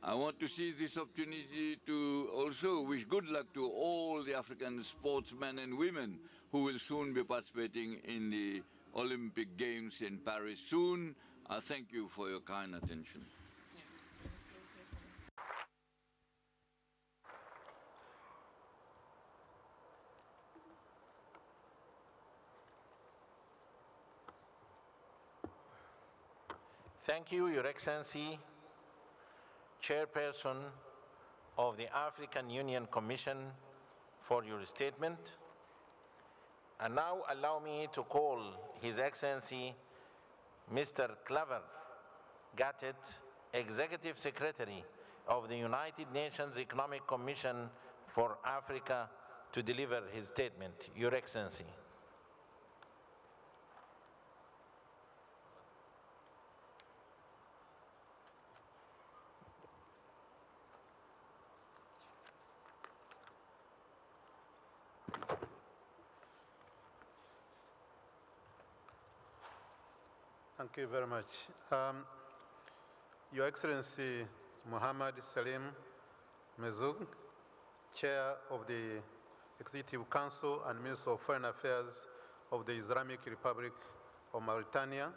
I want to seize this opportunity to also wish good luck to all the African sportsmen and women who will soon be participating in the Olympic Games in Paris soon. I thank you for your kind attention. Thank you, Your Excellency, Chairperson of the African Union Commission, for your statement. And now allow me to call His Excellency Mr. Claver Gattet, Executive Secretary of the United Nations Economic Commission for Africa, to deliver his statement. Your Excellency. Thank you very much. Your Excellency Mohammed Salim Mezouk, Chair of the Executive Council and Minister of Foreign Affairs of the Islamic Republic of Mauritania,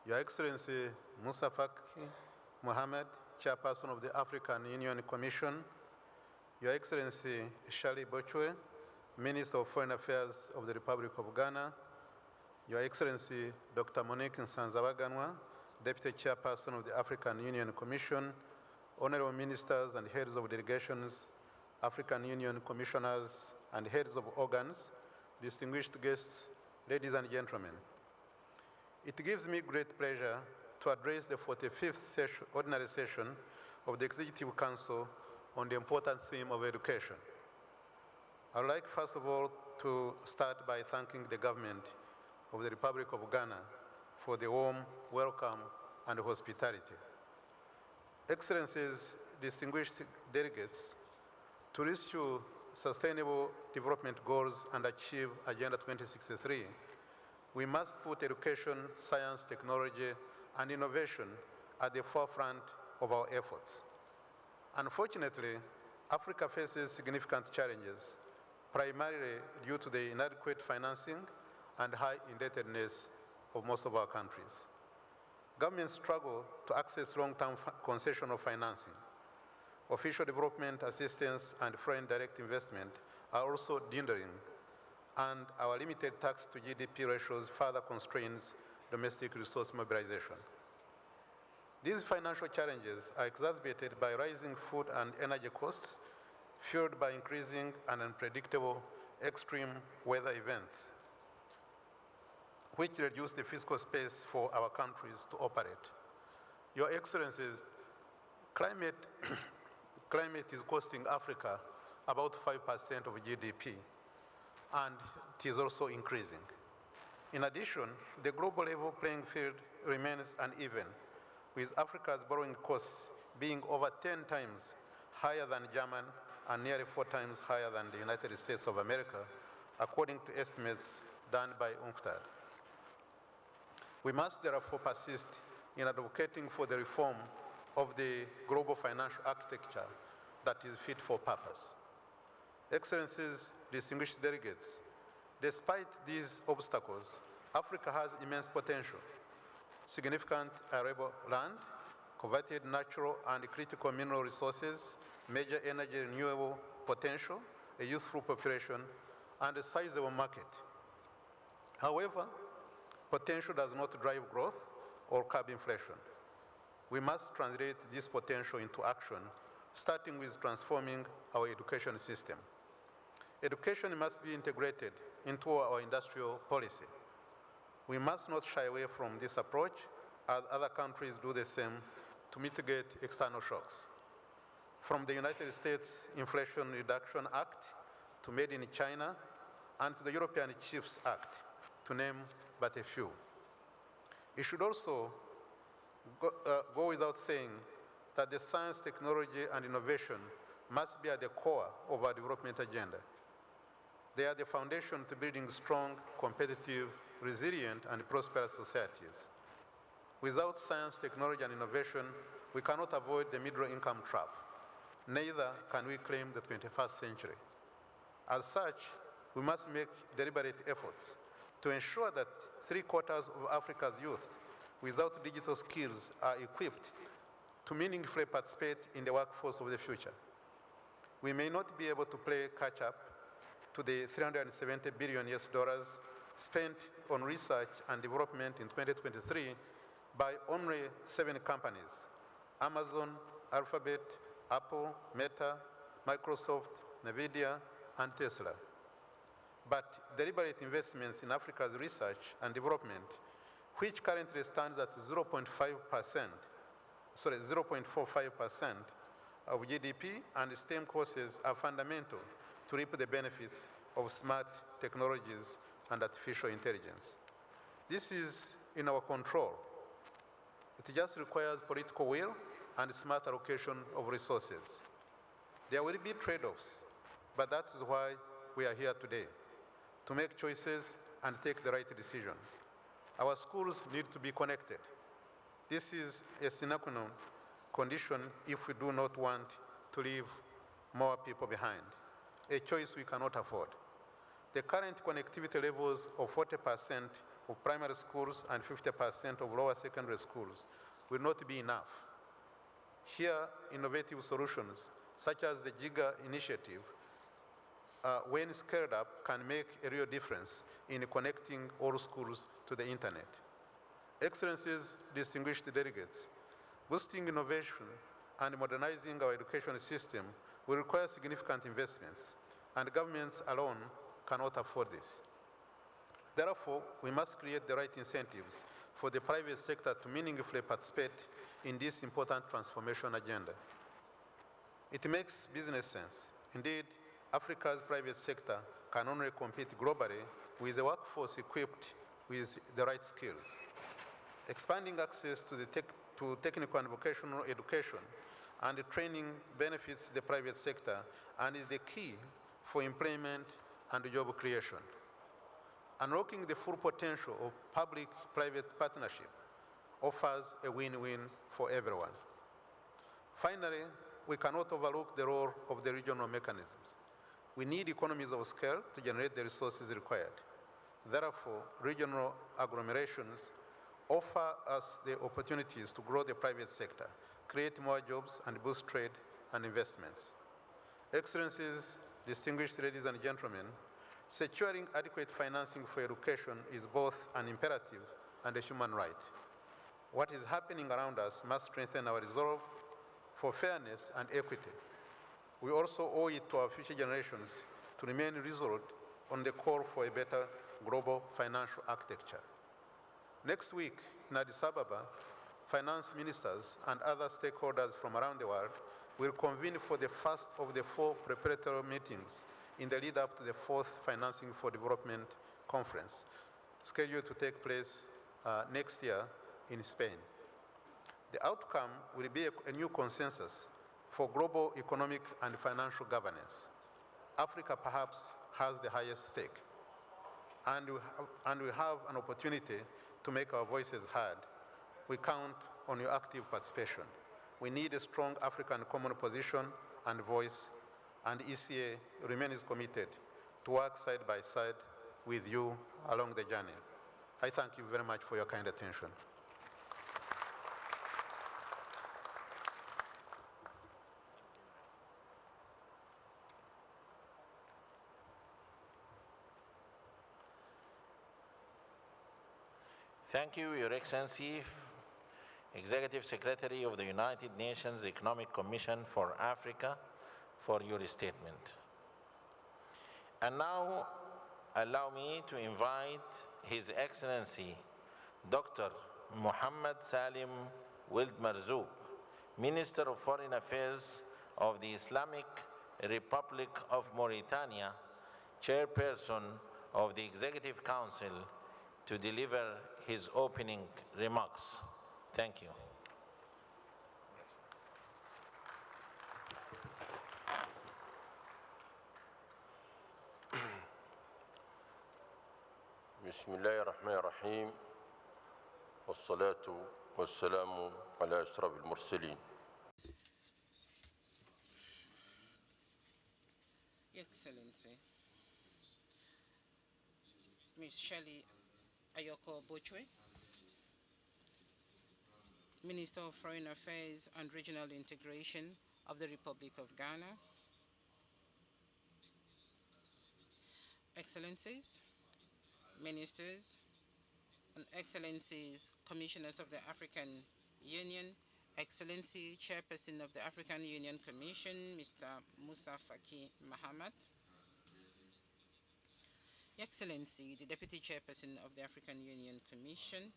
Your Excellency Moussa Faki, Mohammed, chairperson of the African Union Commission, Your Excellency Shali Bochwe, Minister of Foreign Affairs of the Republic of Ghana, Your Excellency Dr. Monique Nsanzabaganwa, Deputy Chairperson of the African Union Commission, Honorable Ministers and Heads of Delegations, African Union Commissioners and Heads of Organs, distinguished guests, ladies and gentlemen. It gives me great pleasure to address the 45th ordinary session of the Executive Council on the important theme of education. I would like, first of all, to start by thanking the government of the Republic of Ghana for the warm welcome and hospitality. Excellencies, distinguished delegates, to reach sustainable development goals and achieve Agenda 2063, we must put education, science, technology, and innovation at the forefront of our efforts. Unfortunately, Africa faces significant challenges, primarily due to the inadequate financing and high indebtedness of most of our countries. Governments struggle to access long-term concessional financing. Official development assistance and foreign direct investment are also dwindling, and our limited tax to GDP ratios further constrains domestic resource mobilization. These financial challenges are exacerbated by rising food and energy costs, fueled by increasing and unpredictable extreme weather events, which reduce the fiscal space for our countries to operate. Your Excellencies, climate is costing Africa about 5% of GDP, and it is also increasing. In addition, the global level playing field remains uneven, with Africa's borrowing costs being over 10 times higher than Germany and nearly 4 times higher than the United States of America, according to estimates done by UNCTAD. We must therefore persist in advocating for the reform of the global financial architecture that is fit for purpose. Excellencies, distinguished delegates, despite these obstacles, Africa has immense potential, significant arable land, coveted natural and critical mineral resources, major energy renewable potential, a youthful population, and a sizable market. However, potential does not drive growth or curb inflation. We must translate this potential into action, starting with transforming our education system. Education must be integrated into our industrial policy. We must not shy away from this approach, as other countries do the same to mitigate external shocks. From the United States Inflation Reduction Act to Made in China and to the European Chips Act, to name but a few. It should also go without saying that the science, technology, and innovation must be at the core of our development agenda. They are the foundation to building strong, competitive, resilient, and prosperous societies. Without science, technology, and innovation, we cannot avoid the middle-income trap. Neither can we claim the 21st century. As such, we must make deliberate efforts to ensure that 3/4 of Africa's youth without digital skills are equipped to meaningfully participate in the workforce of the future. We may not be able to play catch-up to the $370 billion spent on research and development in 2023 by only 7 companies: Amazon, Alphabet, Apple, Meta, Microsoft, NVIDIA, and Tesla. But deliberate investments in Africa's research and development, which currently stands at 0.45% of GDP, and STEM courses are fundamental to reap the benefits of smart technologies and artificial intelligence. This is in our control. It just requires political will and smart allocation of resources. There will be trade-offs, but that is why we are here today, to make choices and take the right decisions. Our schools need to be connected. This is a sine qua non condition if we do not want to leave more people behind, a choice we cannot afford. The current connectivity levels of 40% of primary schools and 50% of lower secondary schools will not be enough. Here, innovative solutions, such as the GIGA initiative, when scaled up, can make a real difference in connecting all schools to the internet. Excellencies, distinguished delegates, boosting innovation and modernizing our education system will require significant investments, and governments alone cannot afford this. Therefore, we must create the right incentives for the private sector to meaningfully participate in this important transformation agenda. It makes business sense. Indeed, Africa's private sector can only compete globally with a workforce equipped with the right skills. Expanding access to technical and vocational education and training benefits the private sector and is the key for employment and job creation. Unlocking the full potential of public-private partnership offers a win-win for everyone. Finally, we cannot overlook the role of the regional mechanisms. We need economies of scale to generate the resources required. Therefore, regional agglomerations offer us the opportunities to grow the private sector, create more jobs, and boost trade and investments. Excellencies, distinguished ladies and gentlemen, securing adequate financing for education is both an imperative and a human right. What is happening around us must strengthen our resolve for fairness and equity. We also owe it to our future generations to remain resolute on the call for a better global financial architecture. Next week in Addis Ababa, finance ministers and other stakeholders from around the world will convene for the first of the 4 preparatory meetings in the lead up to the 4th Financing for Development Conference, scheduled to take place next year in Spain. The outcome will be a new consensus for global economic and financial governance. Africa perhaps has the highest stake, and we have an opportunity to make our voices heard. We count on your active participation. We need a strong African common position and voice, and ECA remains committed to work side by side with you along the journey. I thank you very much for your kind attention. Thank you, Your Excellency, Executive Secretary of the United Nations Economic Commission for Africa, for your statement. And now, allow me to invite His Excellency, Dr. Mohammed Salim Wild Marzouk, Minister of Foreign Affairs of the Islamic Republic of Mauritania, Chairperson of the Executive Council, to deliver his opening remarks. Thank you. بسم الله الرحمن الرحيم والصلاة والسلام على أشرف المرسلين. Excellency, Ms. Shelley Ayoko Bochwe, Minister of Foreign Affairs and Regional Integration of the Republic of Ghana, Excellencies, Ministers, and Excellencies, Commissioners of the African Union, Excellency, Chairperson of the African Union Commission, Mr. Moussa Faki Mahamat, Excellency, the Deputy Chairperson of the African Union Commission,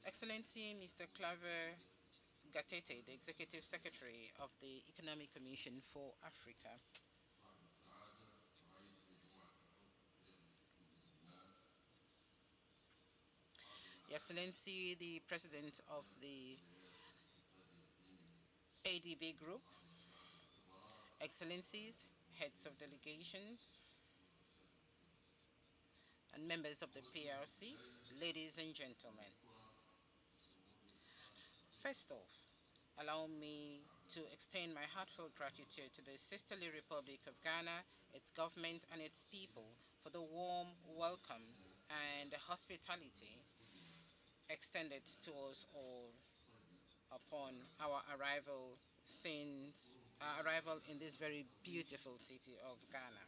Excellency, Mr. Claver Gatete, the Executive Secretary of the Economic Commission for Africa, Excellency, the President of the ADB Group, Excellencies, Heads of Delegations, and members of the PRC, ladies and gentlemen. First off, allow me to extend my heartfelt gratitude to the sisterly Republic of Ghana, its government, and its people for the warm welcome and hospitality extended to us all upon our arrival in this very beautiful city of Ghana.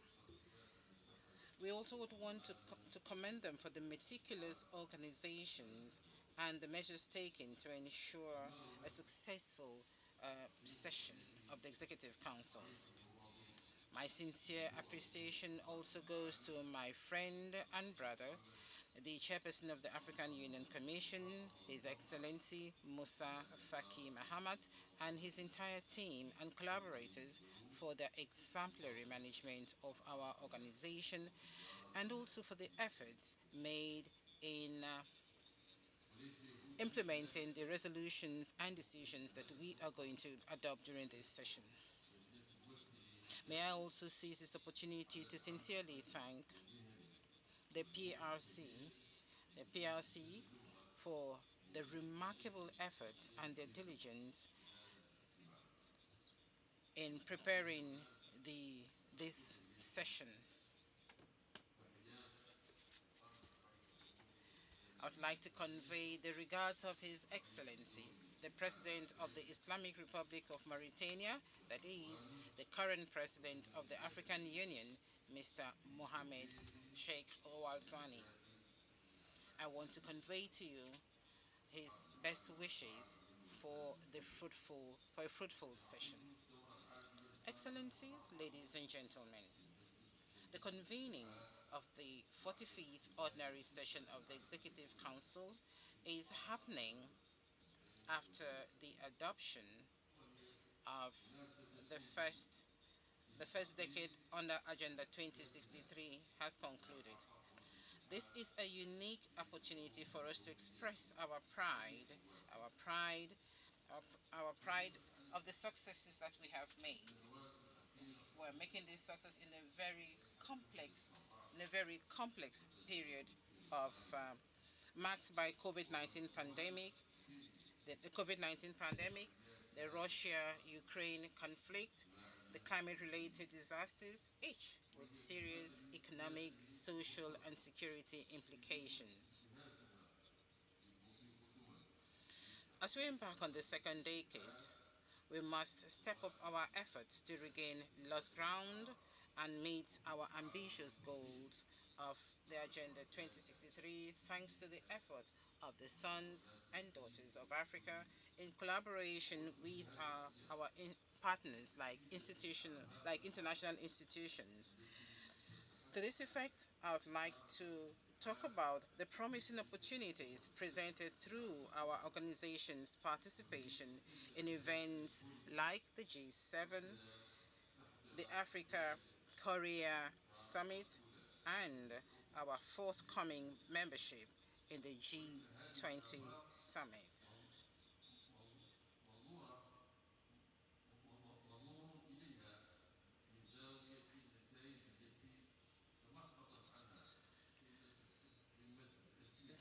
We also would want to commend them for the meticulous organizations and the measures taken to ensure a successful session of the Executive Council. My sincere appreciation also goes to my friend and brother, the chairperson of the African Union Commission, His Excellency Musa Faki Mahamat, and his entire team and collaborators for their exemplary management of our organization, and also for the efforts made in implementing the resolutions and decisions that we are going to adopt during this session. May I also seize this opportunity to sincerely thank the PRC for the remarkable effort and their diligence in preparing this session. I would like to convey the regards of His Excellency, the President of the Islamic Republic of Mauritania, that is, the current President of the African Union, Mr. Mohamed Sheikh Owalsani. I want to convey to you his best wishes for a fruitful session. Excellencies, ladies and gentlemen, the convening of the 45th Ordinary Session of the Executive Council is happening after the adoption of the first decade under Agenda 2063 has concluded. This is a unique opportunity for us to express our pride of the successes that we have made. We're making this success in a very complex period of marked by COVID-19 pandemic, the COVID-19 pandemic, the Russia-Ukraine conflict, the climate-related disasters, each with serious economic, social, and security implications. As we embark on the second decade, we must step up our efforts to regain lost ground and meet our ambitious goals of the Agenda 2063 thanks to the effort of the sons and daughters of Africa in collaboration with our partners like international institutions. To this effect, I would like to talk about the promising opportunities presented through our organization's participation in events like the G7, the Africa-Korea Summit, and our forthcoming membership in the G20 Summit.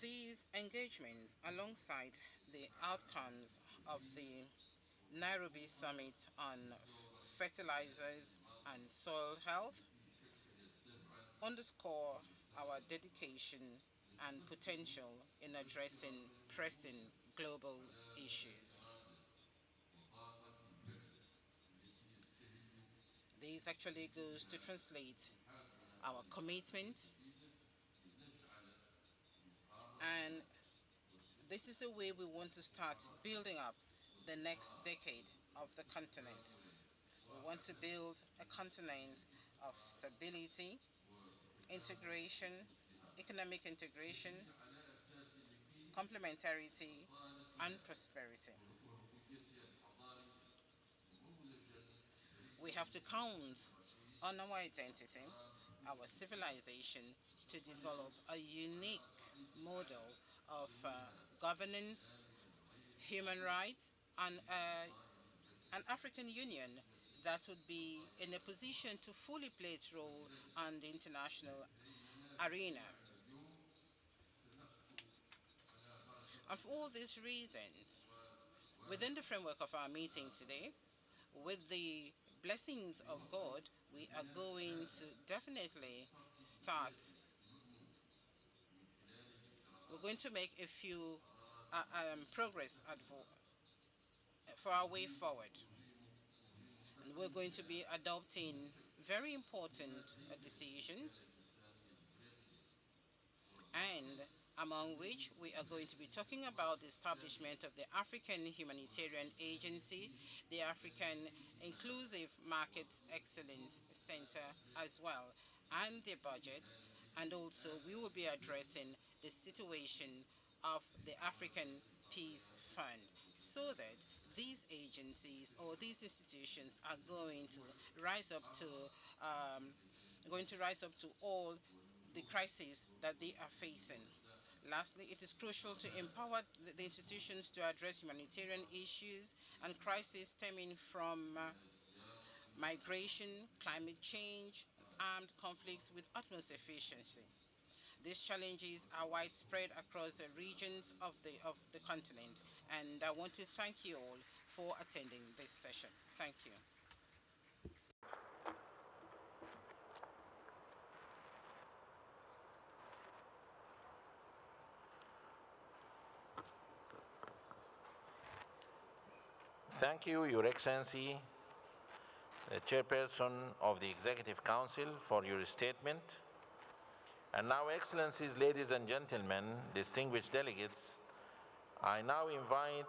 These engagements, alongside the outcomes of the Nairobi Summit on fertilizers and soil health, underscore our dedication and potential in addressing pressing global issues. This actually goes to translate our commitment, and this is the way we want to start building up the next decade of the continent. We want to build a continent of stability, integration, economic integration, complementarity, and prosperity. We have to count on our identity, our civilization, to develop a unique model of governance, human rights, and an African Union that would be in a position to fully play its role on the international arena. And for all these reasons, within the framework of our meeting today, with the blessings of God, we are going to definitely start. We're going to make a few progress for our way forward. And we're going to be adopting very important decisions, and among which we are going to be talking about the establishment of the African Humanitarian Agency, the African Inclusive Markets Excellence Center as well, and their budget. And also we will be addressing the situation of the African Peace Fund, so that these agencies or these institutions are going to rise up to all the crises that they are facing. Lastly, it is crucial to empower the institutions to address humanitarian issues and crises stemming from migration, climate change, armed conflicts with utmost efficiency. These challenges are widespread across the regions of the continent, and I want to thank you all for attending this session. Thank you. Thank you, Your Excellency, the Chairperson of the Executive Council, for your statement. And now, Excellencies, ladies and gentlemen, distinguished delegates, I now invite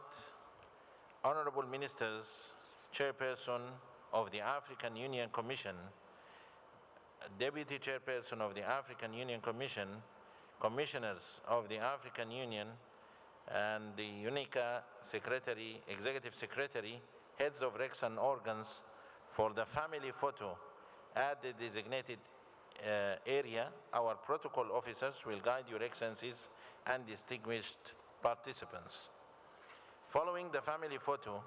Honorable Ministers, Chairperson of the African Union Commission, Deputy Chairperson of the African Union Commission, Commissioners of the African Union, and the UN ECA Secretary, Executive Secretary, heads of RECs and organs for the family photo at the designated area. Our protocol officers will guide Your Excellencies and distinguished participants. Following the family photo,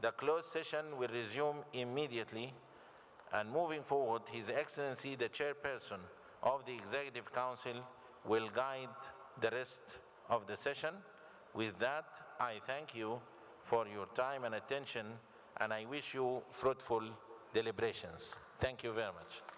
the closed session will resume immediately, and moving forward, His Excellency, the Chairperson of the Executive Council, will guide the rest of the session. With that, I thank you for your time and attention, and I wish you fruitful deliberations. Thank you very much.